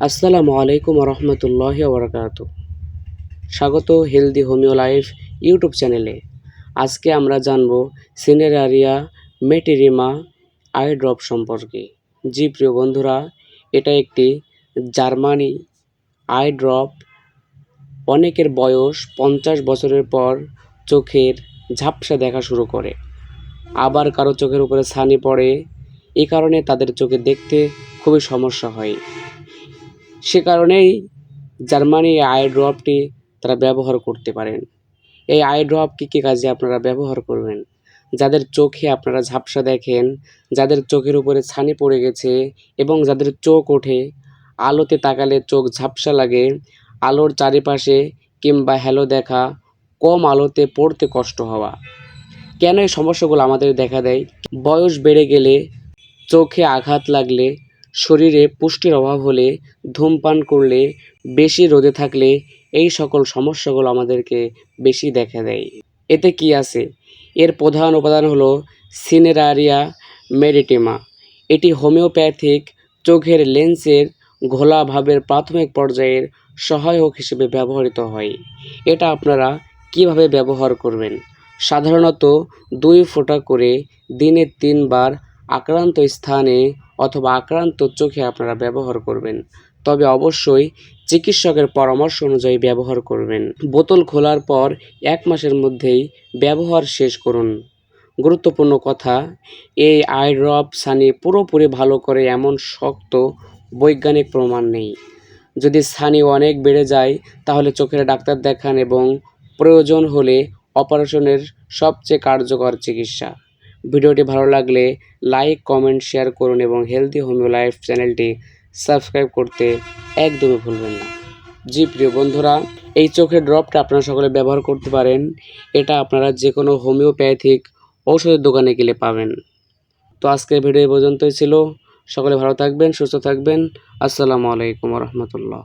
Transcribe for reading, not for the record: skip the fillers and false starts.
আসসালামু আলাইকুম রহমতুল্লাহি ওবরাকাতু। স্বাগত হেলদি হোমিও লাইফ ইউটিউব চ্যানেলে। আজকে আমরা জানব সিনেরারিয়া মেটেরিমা আই ড্রপ সম্পর্কে। জি প্রিয় বন্ধুরা, এটা একটি জার্মানি আই ড্রপ। অনেকের বয়স 50 বছরের পর চোখের ঝাপসা দেখা শুরু করে, আবার কারো চোখের উপরে ছানি পড়ে। এই কারণে তাদের চোখে দেখতে খুবই সমস্যা হয়। সে কারণেই জার্মানি আই ড্রপটি তারা ব্যবহার করতে পারেন। এই আই ড্রপ কী কাজে আপনারা ব্যবহার করবেন? যাদের চোখে আপনারা ঝাপসা দেখেন, যাদের চোখের উপরে ছানি পড়ে গেছে এবং যাদের চোখ ওঠে, আলোতে তাকালে চোখ ঝাপসা লাগে, আলোর চারিপাশে কিংবা হ্যালো দেখা, কম আলোতে পড়তে কষ্ট হওয়া, কেন এই সমস্যাগুলো আমাদের দেখা দেয়? বয়স বেড়ে গেলে, চোখে আঘাত লাগলে, শরীরে পুষ্টির অভাব হলে, ধূমপান করলে, বেশি রোদে থাকলে এই সকল সমস্যাগুলো আমাদেরকে বেশি দেখা দেয়। এতে কি আছে? এর প্রধান উপাদান হলো সিনেরারিয়া মেরিটেমা। এটি হোমিওপ্যাথিক চোখের লেন্সের ঘোলা ভাবের প্রাথমিক পর্যায়ের সহায়ক হিসেবে ব্যবহৃত হয়। এটা আপনারা কিভাবে ব্যবহার করবেন? সাধারণত 2 ফোঁটা করে দিনে 3 বার আক্রান্ত স্থানে অথবা আক্রান্ত চোখে আপনারা ব্যবহার করবেন। তবে অবশ্যই চিকিৎসকের পরামর্শ অনুযায়ী ব্যবহার করবেন। বোতল খোলার পর 1 মাসের মধ্যেই ব্যবহার শেষ করুন। গুরুত্বপূর্ণ কথা, এই আই ড্রপ ছানি পুরোপুরি ভালো করে এমন শক্ত বৈজ্ঞানিক প্রমাণ নেই। যদি ছানি অনেক বেড়ে যায় তাহলে চোখের ডাক্তার দেখান এবং প্রয়োজন হলে অপারেশনের সবচেয়ে কার্যকর চিকিৎসা। ভিডিওটি ভালো লাগলে লাইক, কমেন্ট, শেয়ার করুন এবং হেলদি হোমিও লাইফ চ্যানেলটি সাবস্ক্রাইব করতে একদমই ভুলবেন না। জি প্রিয় বন্ধুরা, এই চোখের ড্রপটা আপনারা সকলে ব্যবহার করতে পারেন। এটা আপনারা যে কোনো হোমিওপ্যাথিক ঔষধের দোকানে গেলে পাবেন। তো আজকের ভিডিও এই পর্যন্তই ছিল। সকলে ভালো থাকবেন, সুস্থ থাকবেন। আসসালামু আলাইকুম রহমতুল্লাহ।